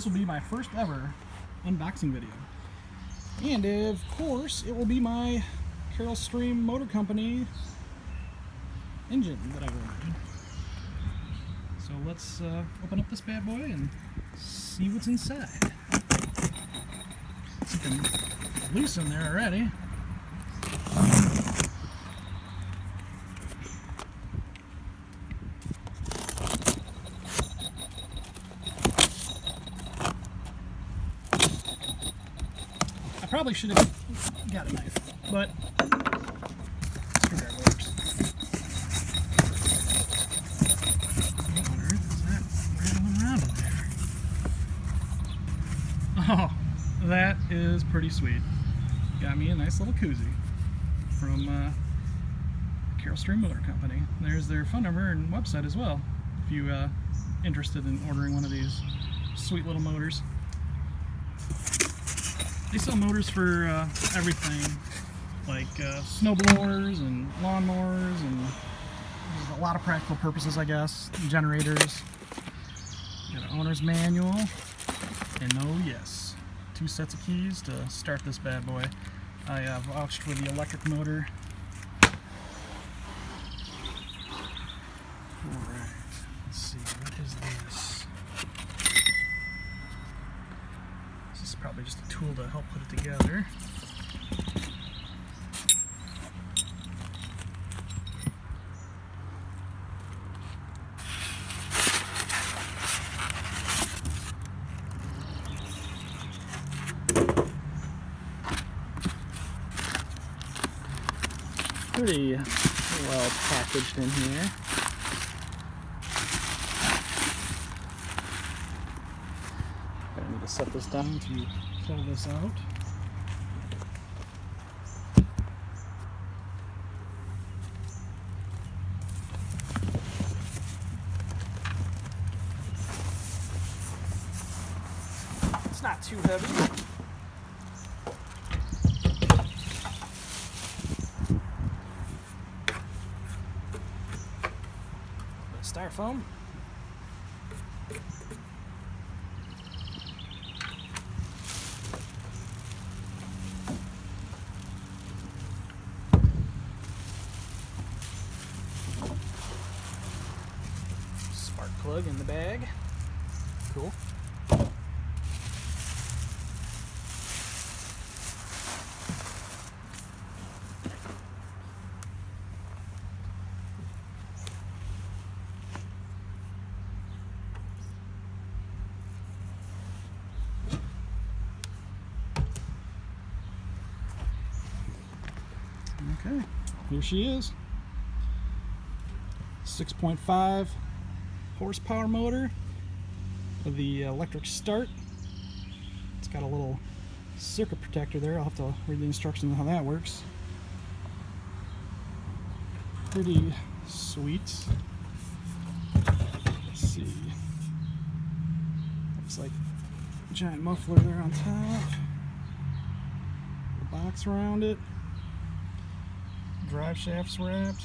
will be my first ever unboxing video. And of course, it will be my Carroll Stream Motor Company engine that I ordered. So let's open up this bad boy and see what's inside. Something loose in there already. I probably should have got a knife, but screwdriver works. What on earth is that rattling around in there? Oh, that is pretty sweet. Got me a nice little koozie from Carroll Stream Motor Company. There's their phone number and website as well, if you're interested in ordering one of these sweet little motors. They sell motors for everything, like snowblowers and lawnmowers, and there's a lot of practical purposes, I guess. Generators. Got an owner's manual, and oh yes, 2 sets of keys to start this bad boy. I vouched for the electric motor. Alright, let's see, what is this? This is probably just a tool to help put it together. Pretty well packaged in here. I need to set this down to pull this out. It's not too heavy. Styrofoam. Spark plug in the bag. Cool. Okay, here she is. 6.5 horsepower motor with the electric start. It's got a little circuit protector there. I'll have to read the instructions on how that works. Pretty sweet. Let's see. Looks like a giant muffler there on top. The box around it. Drive shafts wrapped.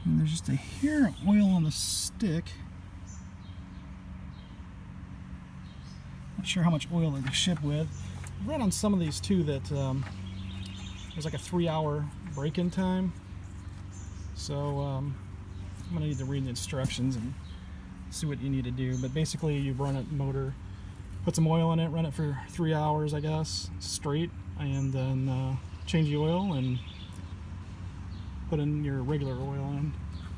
And there's just a hair of oil on the stick. Not sure how much oil they ship with. I've read on some of these too that there's like a 3-hour break-in time. So I'm gonna need to read the instructions and see what you need to do, but basically you run a motor, put some oil in it, run it for 3 hours, I guess, straight, and then change the oil and put in your regular oil in.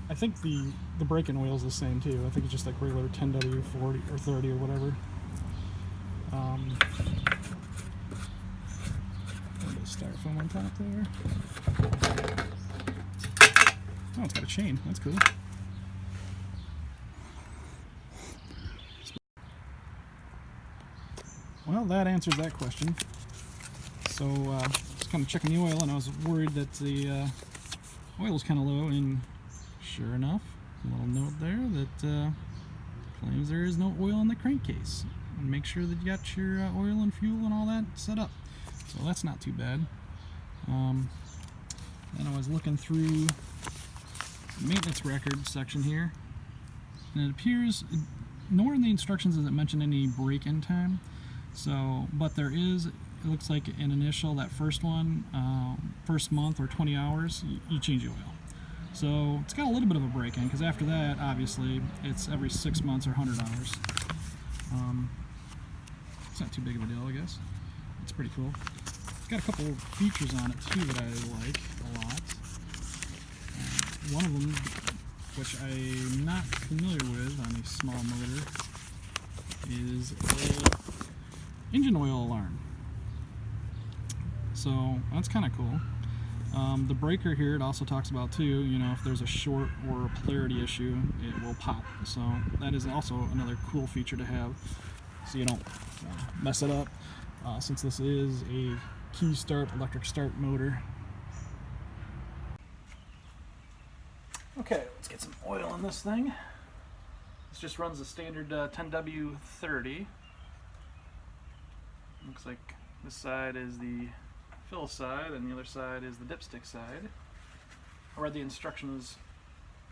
I think the break-in oil is the same too. I think it's just like regular 10W 40 or 30 or whatever. Styrofoam on top there. Oh, it's got a chain. That's cool. Well, that answers that question. So, just kind of checking the oil, and I was worried that the oil was kind of low, and sure enough, a little note there that claims there is no oil in the crankcase. And make sure that you got your oil and fuel and all that set up. So that's not too bad. And I was looking through the maintenance record section here, and it appears nowhere in the instructions does it mention any break-in time. So, but there is, it looks like an initial, that first one, first month or 20 hours, you change the oil. So it's got a little bit of a break-in, because after that, obviously, it's every 6 months or 100 hours. It's not too big of a deal, I guess. It's pretty cool. It's got a couple of features on it too that I like a lot. One of them, which I'm not familiar with on a small motor, is a engine oil alarm. So that's kind of cool. The breaker here, it also talks about too, you know, if there's a short or a polarity issue, it will pop. So that is also another cool feature to have, so you don't mess it up, since this is a key start, electric start motor. Okay, let's get some oil in this thing. This just runs the standard 10W30. Looks like this side is the fill side and the other side is the dipstick side. I read the instructions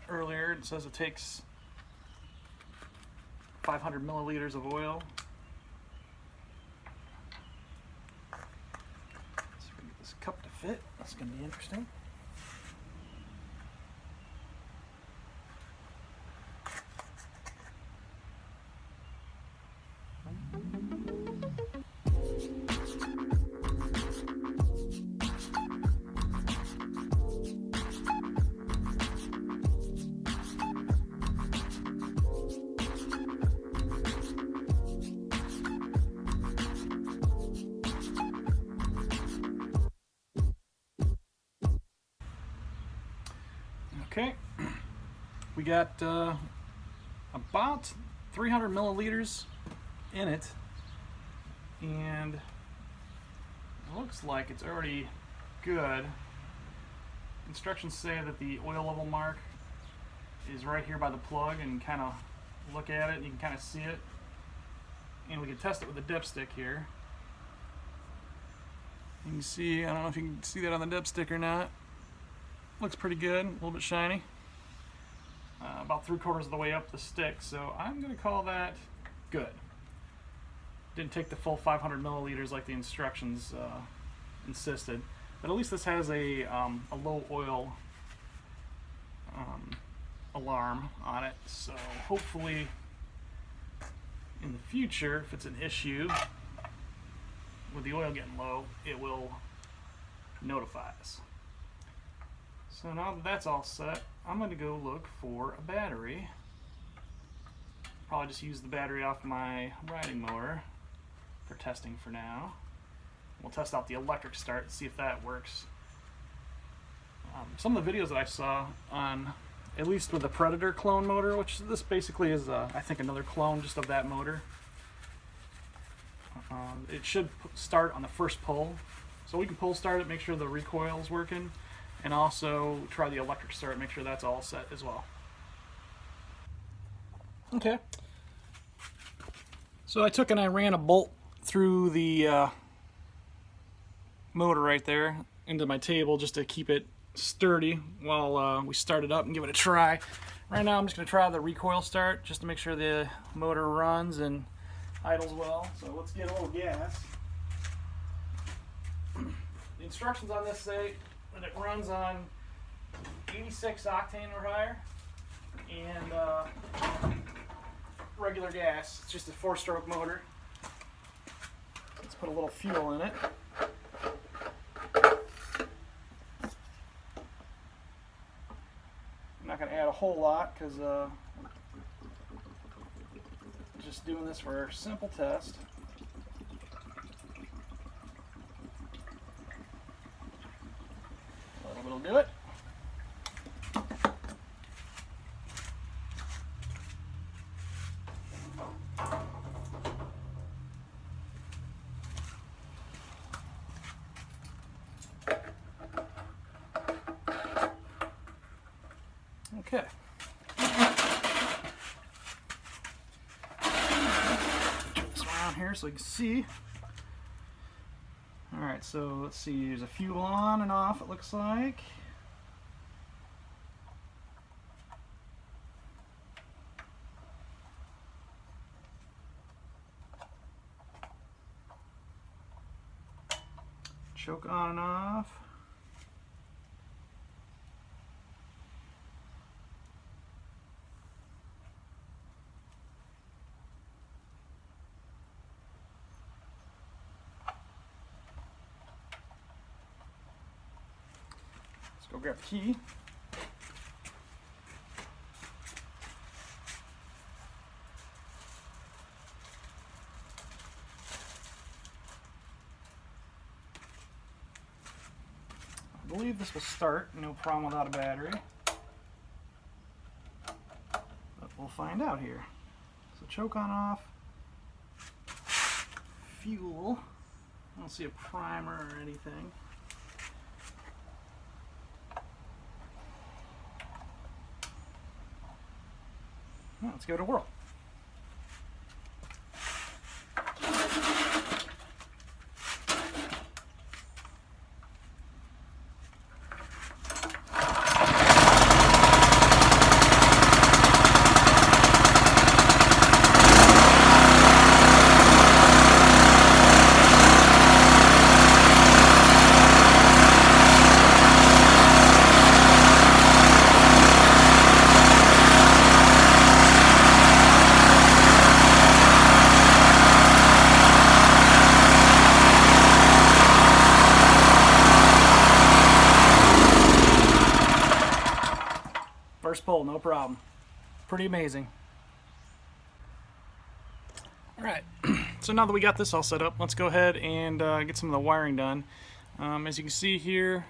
earlier. It says it takes 500 milliliters of oil. So we can get this cup to fit. That's going to be interesting. Okay, we got about 300 milliliters in it, and it looks like it's already good. Instructions say that the oil level mark is right here by the plug, and kind of look at it and you can kind of see it, and we can test it with the dipstick here. You can see, I don't know if you can see that on the dipstick or not. Looks pretty good, a little bit shiny. About 3/4 of the way up the stick, so I'm going to call that good. Didn't take the full 500 milliliters like the instructions insisted, but at least this has a low oil alarm on it, so hopefully in the future, if it's an issue with the oil getting low, it will notify us. So now that that's all set, I'm going to go look for a battery. Probably just use the battery off my riding mower for testing for now. We'll test out the electric start and see if that works. Some of the videos that I saw on, at least with the Predator clone motor, which this basically is, I think, another clone just of that motor. It should start on the first pull. So we can pull start it, make sure the recoil is working, and also try the electric start, make sure that's all set as well. Okay. So I took and I ran a bolt through the motor right there into my table just to keep it sturdy while we start it up and give it a try. Right now I'm just going to try the recoil start just to make sure the motor runs and idles well. So let's get a little gas. The instructions on this say that it runs on 86 octane or higher and regular gas. It's just a 4-stroke motor. Let's put a little fuel in it. I'm not going to add a whole lot because just doing this for a simple test. A little bit will do it. Okay. Turn this around here so you can see. Alright, so let's see, there's a fuel on and off, it looks like. choke on and off. Let's go grab the key. I believe this will start, no problem without a battery. But we'll find out here. So choke on off. Fuel. I don't see a primer or anything. Well, let's give it a whirl. First pull, no problem. Pretty amazing. Alright, so now that we got this all set up, let's go ahead and get some of the wiring done. As you can see here,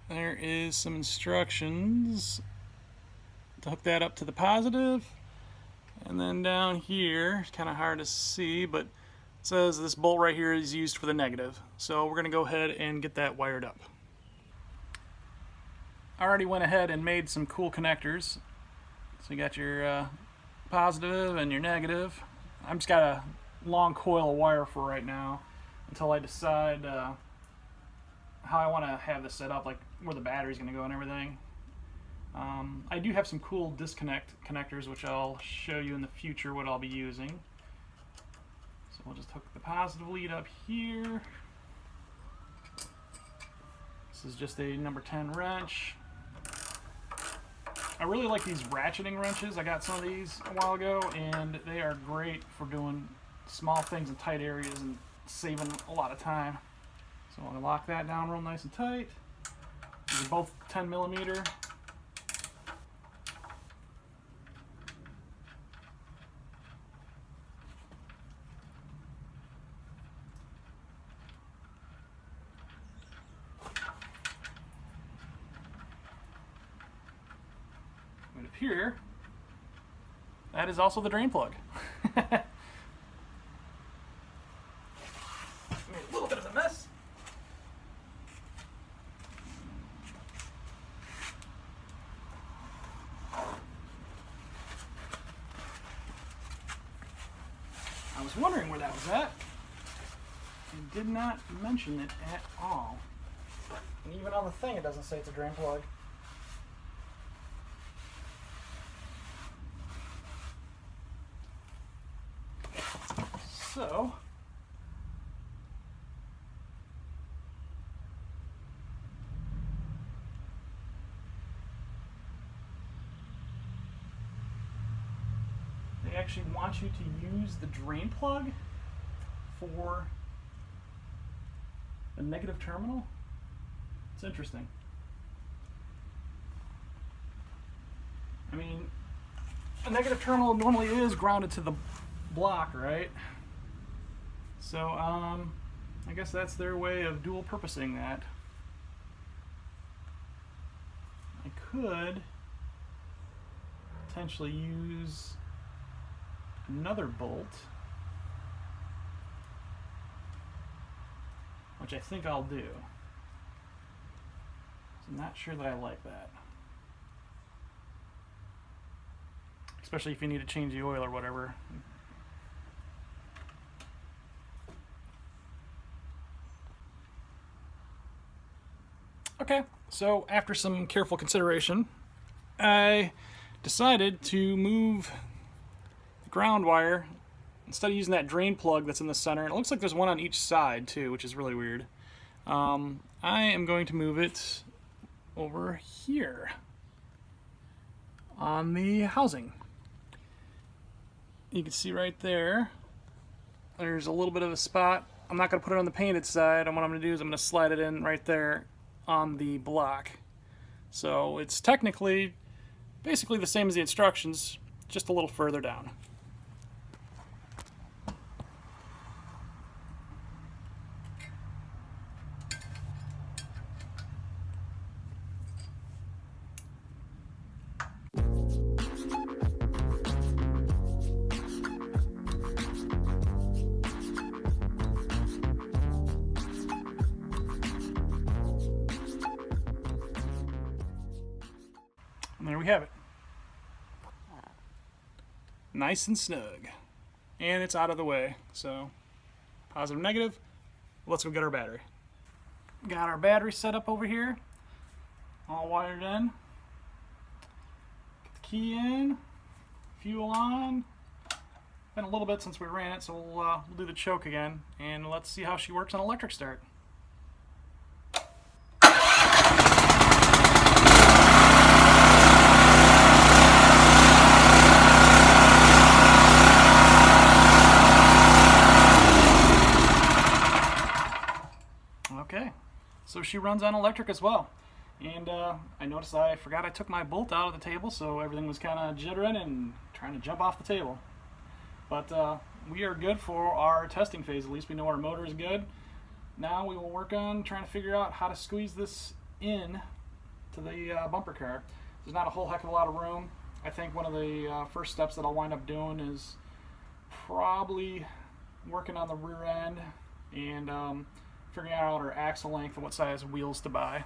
there is some instructions to hook that up to the positive. And then down here, it's kind of hard to see, but it says this bolt right here is used for the negative. So we're going to go ahead and get that wired up. I already went ahead and made some cool connectors. So you got your positive and your negative. I've just got a long coil of wire for right now until I decide how I want to have this set up, like where the battery's going to go and everything. I do have some cool disconnect connectors, which I'll show you in the future what I'll be using. So we'll just hook the positive lead up here. This is just a number 10 wrench. I really like these ratcheting wrenches. I got some of these a while ago, and they are great for doing small things in tight areas and saving a lot of time. So I'm going to lock that down real nice and tight. These are both 10 millimeter. Here, that is also the drain plug. Made a little bit of a mess. I was wondering where that was at. It did not mention it at all. And even on the thing it doesn't say it's a drain plug. So, they actually want you to use the drain plug for the negative terminal. It's interesting. I mean, a negative terminal normally is grounded to the block, right? So, I guess that's their way of dual purposing that. I could potentially use another bolt, which I think I'll do. So I'm not sure that I like that. Especially if you need to change the oil or whatever. Okay, so after some careful consideration, I decided to move the ground wire. Instead of using that drain plug that's in the center, and it looks like there's one on each side too, which is really weird. I am going to move it over here on the housing. You can see right there, there's a little bit of a spot. I'm not going to put it on the painted side, and what I'm going to do is I'm going to slide it in right there on the block. So it's technically basically the same as the instructions, just a little further down. And there we have it. Nice and snug. And it's out of the way. So, positive, negative. Let's go get our battery. Got our battery set up over here. All wired in. Get the key in. Fuel on. Been a little bit since we ran it, so we'll do the choke again. And let's see how she works on electric start. Okay, so she runs on electric as well. And I noticed I forgot I took my bolt out of the table, so everything was kind of jittering and trying to jump off the table. But we are good for our testing phase. At least we know our motor is good. Now we will work on trying to figure out how to squeeze this in to the bumper car. There's not a whole heck of a lot of room. I think one of the first steps that I'll wind up doing is probably working on the rear end and figuring out our axle length and what size wheels to buy.